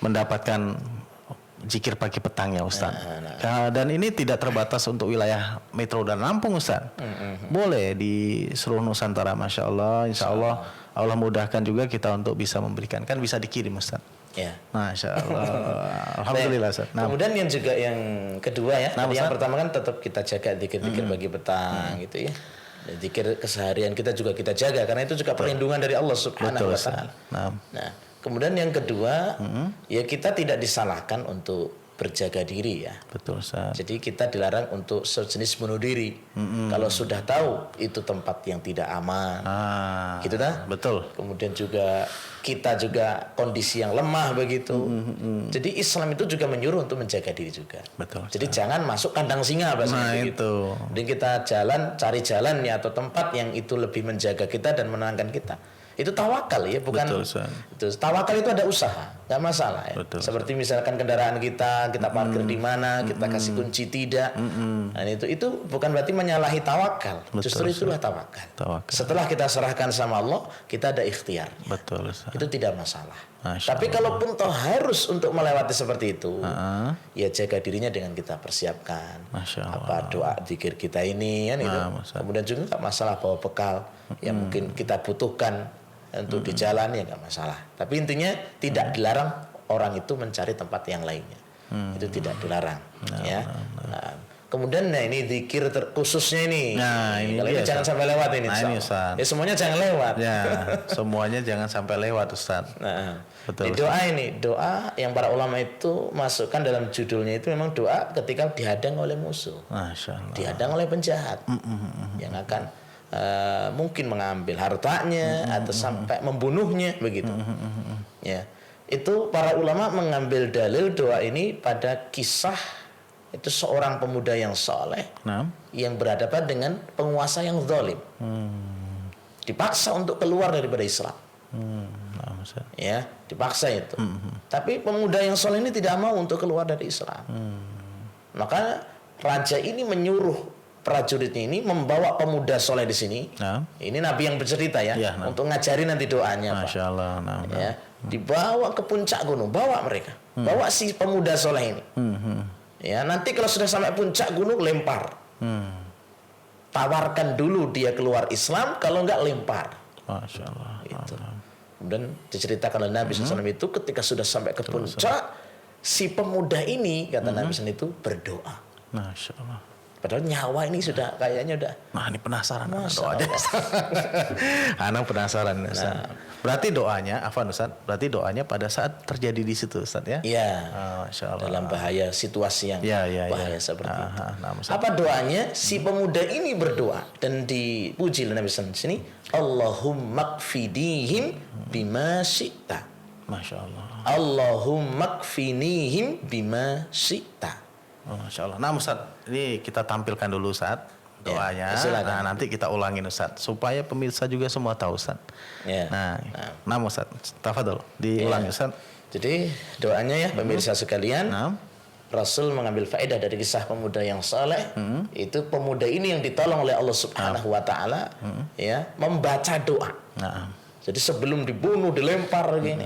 S2: mendapatkan zikir pagi petangnya Ustaz. Dan ini tidak terbatas untuk wilayah Metro dan Lampung Ustaz. Boleh di seluruh Nusantara Masya Allah. Insya Allah Allah mudahkan juga kita untuk bisa memberikan. Kan bisa dikirim Ustaz.
S1: Ya.
S2: Masya Allah. Alhamdulillah Ustaz. Nah,
S1: Kemudian yang juga yang kedua ya,
S2: Nah,
S1: tadi yang
S2: Ustaz.
S1: pertama kan tetap kita jaga zikir-zikir bagi petang gitu ya. Dan zikir keseharian kita juga kita jaga karena itu juga perlindungan dari Allah Subhanahu wa
S2: Ustaz.
S1: taala.
S2: Nah,
S1: Nah, kemudian yang kedua, ya kita tidak disalahkan untuk berjaga diri ya.
S2: betul Ustaz.
S1: Jadi kita dilarang untuk sejenis bunuh diri. Kalau sudah tahu itu tempat yang tidak aman.
S2: Ah,
S1: Gitu dah.
S2: betul.
S1: Kemudian juga kita juga kondisi yang lemah begitu. Jadi Islam itu juga menyuruh untuk menjaga diri juga.
S2: Betul.
S1: Jadi jangan masuk kandang singa bahasanya
S2: Nah,
S1: begitu.
S2: itu.
S1: Dan kita cari jalan ya atau tempat yang itu lebih menjaga kita dan menenangkan kita. Itu tawakal ya, bukan
S2: Betul, Ustaz.
S1: itu tawakal itu ada usaha, nggak masalah ya.
S2: Betul,
S1: Seperti misalkan kendaraan kita parkir di mana, kita kasih kunci tidak. Nah, itu bukan berarti menyalahi tawakal.
S2: Betul,
S1: Justru itulah tawakal.
S2: Tawakal.
S1: Setelah kita serahkan sama Allah, kita ada ikhtiar.
S2: Betul Ustaz.
S1: Itu tidak masalah.
S2: Masya
S1: Tapi kalaupun toh harus untuk melewati seperti itu,
S2: Ah,
S1: ya jaga dirinya dengan kita persiapkan.
S2: Masya Allah.
S1: Apa doa zikir kita ini kan itu.
S2: Nah, Ustaz.
S1: Kemudian juga nggak masalah bawa bekal yang mungkin kita butuhkan untuk di jalan ya nggak masalah. Tapi intinya tidak dilarang orang itu mencari tempat yang lainnya. Itu tidak dilarang. Ya. Nah, kemudian ini zikir khususnya ini.
S2: Nah, ini
S1: kalau
S2: dia,
S1: ini jangan
S2: Ustaz.
S1: sampai lewat ini.
S2: Nah,
S1: insya
S2: ini,
S1: Allah.
S2: Ustaz.
S1: Ya semuanya jangan lewat.
S2: Ya, semuanya jangan sampai lewat Ustaz.
S1: Nah,
S2: Betul,
S1: di doa ini, doa yang para ulama itu masukkan dalam judulnya itu memang doa ketika dihadang oleh musuh,
S2: Masya Allah.
S1: dihadang oleh penjahat yang akan mungkin mengambil hartanya atau sampai membunuhnya begitu. Ya, itu para ulama mengambil dalil doa ini pada kisah itu seorang pemuda yang soleh
S2: Nah,
S1: yang berhadapan dengan penguasa yang zalim, dipaksa untuk keluar daripada Islam.
S2: nah, Ustaz.
S1: Ya, dipaksa itu. Tapi pemuda yang soleh ini tidak mau untuk keluar dari Islam. Maka raja ini menyuruh prajuritnya ini membawa pemuda soleh di sini.
S2: Nah,
S1: Ini Nabi yang bercerita ya,
S2: Ya, nah.
S1: untuk ngajari nanti doanya, Pak.
S2: Masya Allah. Nah, nah.
S1: Ya, dibawa ke puncak gunung, bawa mereka, bawa si pemuda soleh ini. Ya, nanti kalau sudah sampai puncak gunung lempar. Tawarkan dulu dia keluar Islam, kalau enggak lempar.
S2: Masya Allah.
S1: Itu. Kemudian diceritakan oleh Nabi SAW itu ketika sudah sampai ke puncak, si pemuda ini kata Nabi SAW itu berdoa.
S2: Masya Allah.
S1: Padahal nyawa ini sudah kayaknya udah.
S2: Nah, ini penasaran dengan
S1: Masya
S2: doanya.
S1: Allah.
S2: Anak penasaran Ustaz. Berarti doanya, Afwan Ustaz, berarti doanya pada saat terjadi di situ Ustaz ya?
S1: Iya.
S2: Masya Allah.
S1: Dalam bahaya situasi yang
S2: Ya,
S1: bahaya seperti itu.
S2: Nah, Ustaz.
S1: Apa doanya? Si pemuda ini berdoa dan dipuji oleh Nabi SAW di sini. Allahumma kfidihim bima syi'ta.
S2: Masya Allah.
S1: Allahumma kfinihim bima syi'ta.
S2: Masya Allah. Nah Ustaz, ini kita tampilkan dulu Ustaz doanya.
S1: Ya, silakan.
S2: Nah, nanti kita ulangin Ustaz supaya pemirsa juga semua tahu Ustaz.
S1: Ya.
S2: Nah, Ustaz, tafadhol diulangi Ustaz.
S1: Jadi doanya ya pemirsa sekalian.
S2: Nah,
S1: Rasul mengambil faedah dari kisah pemuda yang saleh. Itu pemuda ini yang ditolong oleh Allah Subhanahu wa taala ya, membaca doa.
S2: nah,
S1: Jadi sebelum dibunuh, dilempar gini.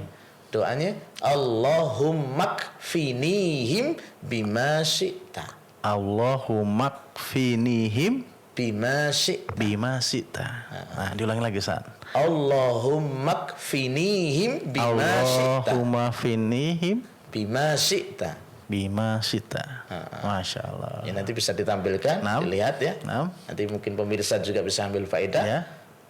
S1: Doanya Allahumma kfinihim bima syi'ta.
S2: Allahumma kfinihim
S1: bima syi'ta.
S2: Bima syi'ta. Nah, diulangi lagi Ustaz.
S1: Allahumma kfinihim bima syi'ta.
S2: Allahumma finihim
S1: Bima syi'ta.
S2: bima syi'ta. Masya Allah.
S1: Ya, nanti bisa ditampilkan, dilihat ya. Nanti mungkin pemirsa juga bisa ambil faedah.
S2: Ya.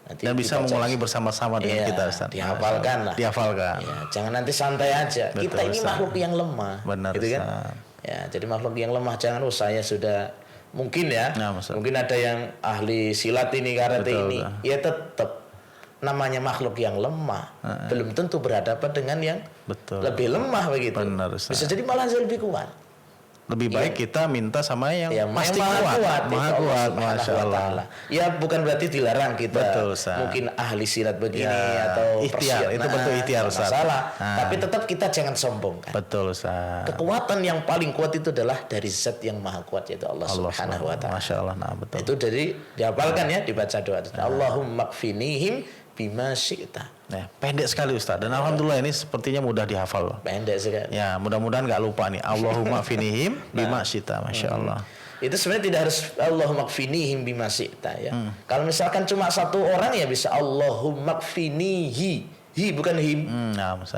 S1: Nanti
S2: Dan bisa mengulangi bersama-sama dengan kita Ustaz.
S1: Dihafalkan lah.
S2: Dihafalkan.
S1: Ya, jangan nanti santai aja.
S2: Betul,
S1: kita ini
S2: Ustaz.
S1: makhluk yang lemah.
S2: Benar,
S1: gitu kan?
S2: Ustaz.
S1: Ya, jadi makhluk yang lemah, jangan saya sudah mungkin ya. Mungkin ada yang ahli silat ini, karate ini.
S2: Ustaz.
S1: Ya tetap namanya makhluk yang lemah. Belum tentu berhadapan dengan yang lebih lemah begitu.
S2: Benar, Ustaz.
S1: Bisa jadi malah lebih kuat.
S2: Lebih baik kita minta sama yang
S1: pasti
S2: maha kuat. Maha kuat, Masya Allah.
S1: Ya bukan berarti dilarang kita.
S2: Betul, Ustaz.
S1: Mungkin ahli silat begini atau
S2: ikhtiar, itu bentuk ikhtiar, Ustaz.
S1: Masalah. Tapi tetap kita jangan sombongkan.
S2: Betul, Ustaz.
S1: Kekuatan yang paling kuat itu adalah dari Zat yang maha kuat, yaitu Allah Subhanahu wa Ta'ala.
S2: Masya Allah, nah betul.
S1: Itu dari dihafalkan ya, dibaca doa. Allahumma kfinihim bima syi'ta.
S2: Nah, pendek sekali Ustaz, dan alhamdulillah ini sepertinya mudah dihafal.
S1: Pendek sekali.
S2: Ya, mudah-mudahan nggak lupa nih. Allahumma finihim bima syi'ta. Masya Allah.
S1: Itu sebenarnya tidak harus Allahumma kfinihim bima syi'ta ya. Kalau misalkan cuma satu orang ya bisa Allahumma kfinihi. Hi bukan him.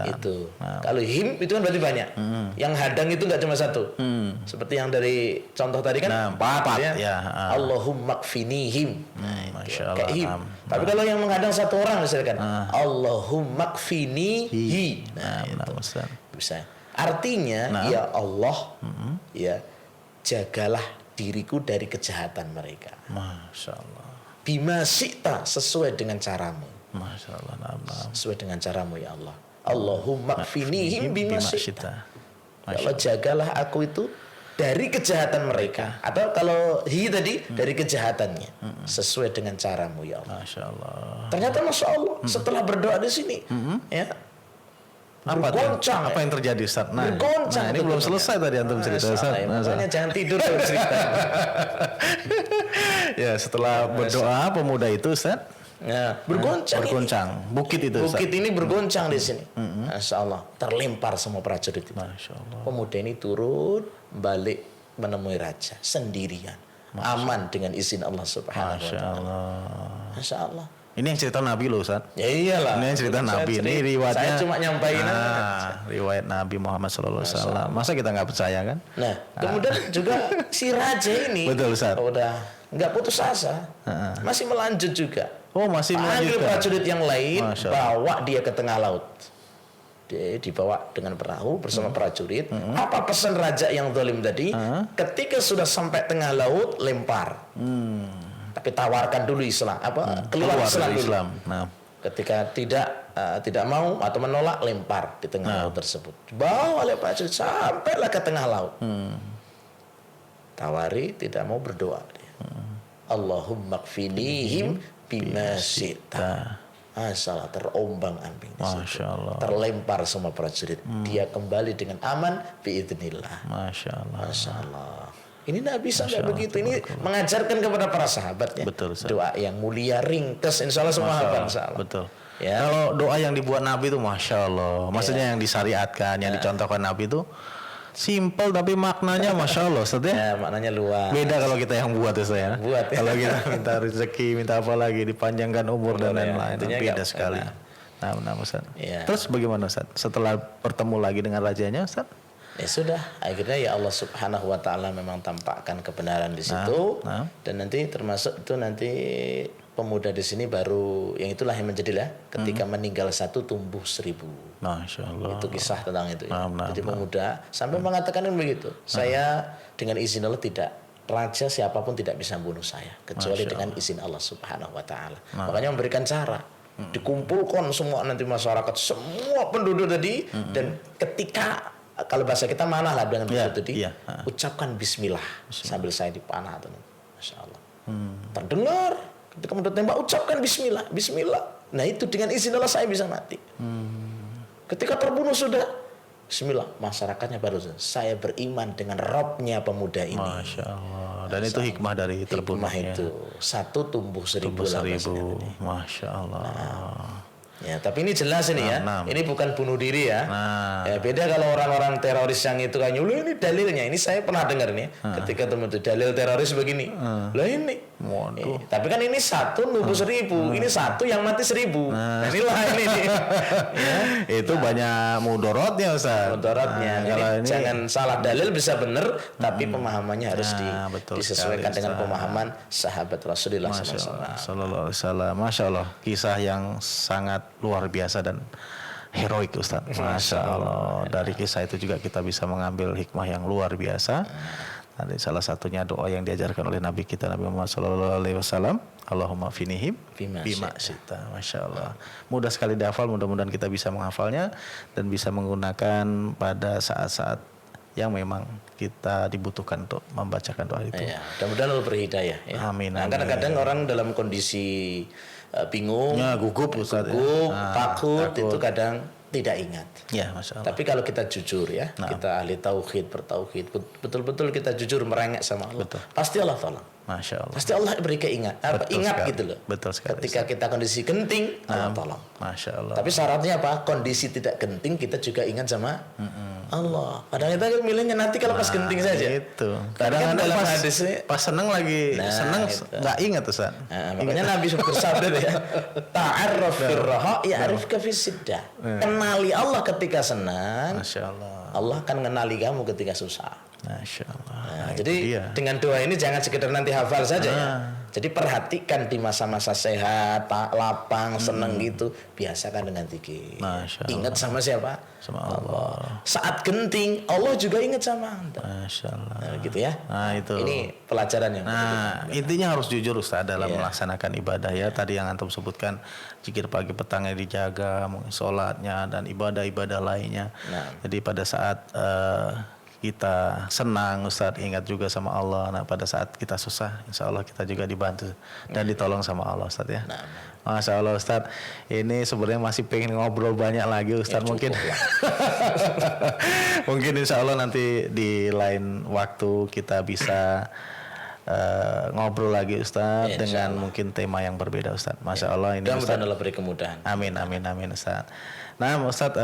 S1: Itu. Kalau him itu kan berarti banyak. Yang hadang itu nggak cuma satu. Seperti yang dari contoh tadi kan empat ya. Allahumma kfinihim.
S2: Masya Allah.
S1: Kayak him. Tapi kalau yang menghadang satu orang misalkan Allahumma kfinihi. Nah, itu bisa. Artinya ya Allah ya jagalah diriku dari kejahatan mereka.
S2: Masya Allah.
S1: Bima syi'ta, sesuai dengan caramu.
S2: Masya Allah.
S1: Sesuai dengan caramu ya Allah. Allahumma kfinihim bima syi'ta. Ya Allah, jagalah aku itu dari kejahatan mereka. Atau kalau hi tadi dari kejahatannya. Sesuai dengan caramu ya Allah.
S2: Masya Allah.
S1: Ternyata Masya Allah setelah berdoa di sini ya bergoncang.
S2: Apa yang terjadi Ustaz?
S1: Bergoncang.
S2: Ini belum selesai tadi antum cerita Ustaz.
S1: Makanya jangan tidur terus cerita.
S2: Ya, setelah berdoa pemuda itu Ustaz,
S1: ya, bergoncang.
S2: Bukit itu Ustaz.
S1: Bukit ini bergoncang di sini. Masya Allah, terlempar semua prajurit itu.
S2: Masya Allah.
S1: Pemuda ini turun balik menemui raja sendirian, aman dengan izin Allah Subhanahu wa Ta'ala. Masya Allah.
S2: Ini yang cerita Nabi loh Ustaz.
S1: Ya iyalah.
S2: Ini yang cerita Nabi. Ini riwayatnya.
S1: Saya cuma nyampaikan.
S2: Riwayat Nabi Muhammad SAW. Masa kita nggak percaya kan?
S1: Nah, kemudian juga si raja ini.
S2: Betul Ustaz.
S1: Udah nggak putus asa, masih melanjut juga.
S2: Oh, masih melanjut.
S1: Panggil prajurit yang lain, bawa dia ke tengah laut. Dia dibawa dengan perahu bersama prajurit. Apa pesan raja yang zalim tadi? Ketika sudah sampai tengah laut, lempar. Tapi tawarkan dulu Islam, keluar Islam dulu. Ketika tidak mau atau menolak, lempar di tengah laut tersebut. Bawa oleh prajurit sampailah ke tengah laut. Tawari tidak mau berdoa dia. Allahumma kfinihim bima syi'ta. Masalah terombang-ambing.
S2: Masya Allah.
S1: Terlempar semua prajurit. Dia kembali dengan aman biidznillah.
S2: Masya Allah.
S1: Masya Allah. Ini Nabi sampai begitu. Ini mengajarkan kepada para sahabatnya.
S2: Betul,
S1: doa yang mulia, ringkas. Insya Allah semua hafal.
S2: Betul.
S1: Ya.
S2: Kalau doa yang dibuat Nabi itu Masya Allah. Maksudnya yang disyariatkan, yang dicontohkan Nabi itu simple tapi maknanya Masya Allah.
S1: Ya, maknanya luas.
S2: Beda kalau kita yang buat itu ya.
S1: Buat.
S2: Kalau kita minta rezeki, minta apa lagi, dipanjangkan umur dan lain-lain. Beda sekali. Nah, Ustaz.
S1: Ya.
S2: Terus bagaimana Ustaz? Setelah bertemu lagi dengan rajanya Ustaz?
S1: Ya sudah, akhirnya ya Allah Subhanahu wa Ta'ala memang tampakkan kebenaran di situ. Dan nanti termasuk itu nanti pemuda di sini baru yang itulah yang menjadi lah ketika meninggal satu tumbuh 1000.
S2: Masya Allah.
S1: Itu kisah tentang itu ya. Jadi pemuda sampai mengatakan begitu. Saya dengan izin Allah tidak, raja siapapun tidak bisa membunuh saya kecuali dengan izin Allah Subhanahu wa Ta'ala. Makanya memberikan cara. Dikumpulkan semua nanti masyarakat, semua penduduk tadi, dan ketika kalau bahasa kita mana lah dengan begitu tadi, ucapkan bismillah sambil saya dipanah tuh. Masya Allah. Terdengar ketika mau tembak, ucapkan bismillah, bismillah. Nah itu dengan izin Allah saya bisa mati. Ketika terbunuh sudah, bismillah, masyarakatnya baru saya beriman dengan Robnya pemuda ini.
S2: Masya Allah. Dan itu hikmah dari terbunuhnya.
S1: Hikmah itu satu tumbuh 1000.
S2: Masya Allah.
S1: Ya, tapi ini jelas ini ya. Ini bukan bunuh diri ya. Ya, beda kalau orang-orang teroris yang itu kan, ini dalilnya. Ini saya pernah dengar nih. Ketika teman itu dalil teroris begini. Lah ini
S2: Waduh.
S1: Tapi kan ini satu nubuh 1000, ini satu yang mati 1000. Nah, inilah ini. Ya.
S2: Itu banyak mudorotnya Ustaz.
S1: Mudorotnya. Ini jangan salah dalil bisa benar, tapi pemahamannya harus disesuaikan dengan pemahaman sahabat Rasulullah
S2: Sallallahu Alaihi Wasallam. Masya Allah, kisah yang sangat luar biasa dan heroik Ustaz. Masya Allah. Dari kisah itu juga kita bisa mengambil hikmah yang luar biasa. Ada salah satunya doa yang diajarkan oleh Nabi kita Nabi Muhammad Sallallahu Alaihi Wasallam, Allahumma finihim bima syi'ta. Masya Allah. Mudah sekali dihafal, mudah-mudahan kita bisa menghafalnya dan bisa menggunakan pada saat-saat yang memang kita dibutuhkan untuk membacakan doa itu.
S1: Ya, mudah-mudahan Allah berhidayah. Ya.
S2: Amin.
S1: Kadang-kadang orang dalam kondisi bingung,
S2: gugup,
S1: takut, itu kadang tidak ingat.
S2: Ya, Masya Allah.
S1: Tapi kalau kita jujur ya, kita ahli tauhid, bertauhid, betul-betul kita jujur merengek sama Allah, pasti Allah tolong.
S2: Masya Allah.
S1: Pasti Allah beri ingat gitu loh.
S2: Betul sekali.
S1: Ketika kita kondisi genting, Allah tolong.
S2: Masya Allah.
S1: Tapi syaratnya apa? Kondisi tidak genting kita juga ingat sama Allah. Padahal kita milihnya nanti kalau pas genting saja.
S2: Itu.
S1: Kadang-kadang dalam hadisnya
S2: pas seneng lagi seneng nggak ingat Ustaz.
S1: Makanya Nabi bersabda ya, ta'arraf fir raha ya'rifka fis siddah. Kenali Allah ketika senang.
S2: Masya Allah.
S1: Allah akan mengenali kamu ketika susah.
S2: Masya Allah.
S1: Nah, jadi dengan doa ini jangan sekedar nanti hafal saja ya. Jadi perhatikan di masa-masa sehat, lapang, seneng gitu, biasakan dengan zikir. Ingat sama siapa?
S2: Sama Allah.
S1: Saat genting, Allah juga ingat sama Anda.
S2: Masya Allah.
S1: Nah, gitu ya.
S2: Nah, itu.
S1: Ini pelajaran yang
S2: intinya harus jujur Ustaz dalam melaksanakan ibadah ya. Tadi yang antum sebutkan, zikir pagi petangnya dijaga, sholatnya dan ibadah-ibadah lainnya. Jadi pada saat kita senang Ustaz, ingat juga sama Allah. Nah pada saat kita susah, insya Allah kita juga dibantu dan ditolong sama Allah Ustaz ya. Masya Allah Ustaz, ini sebenarnya masih pengen ngobrol banyak lagi Ustaz mungkin. Mungkin insya Allah nanti di lain waktu kita bisa ngobrol lagi Ustaz dengan mungkin tema yang berbeda Ustaz. Masya Allah ini Ustaz.
S1: Allah beri kemudahan.
S2: Amin Ustaz. Nah Ustaz,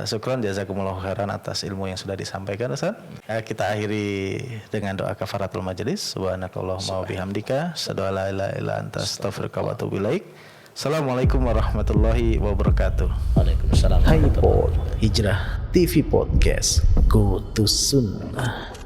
S2: syukran jazakumullah khairan atas ilmu yang sudah disampaikan Ustaz. Kita akhiri dengan doa kafaratul majelis. Subhanakallahumma wa bihamdika, asyhadu an la ilaha illa anta, astaghfiruka wa atubu ilaik. Assalamualaikum warahmatullahi wabarakatuh.
S1: Waalaikumsalam.
S2: HiPod Hijrah TV Podcast, Go to Sunnah.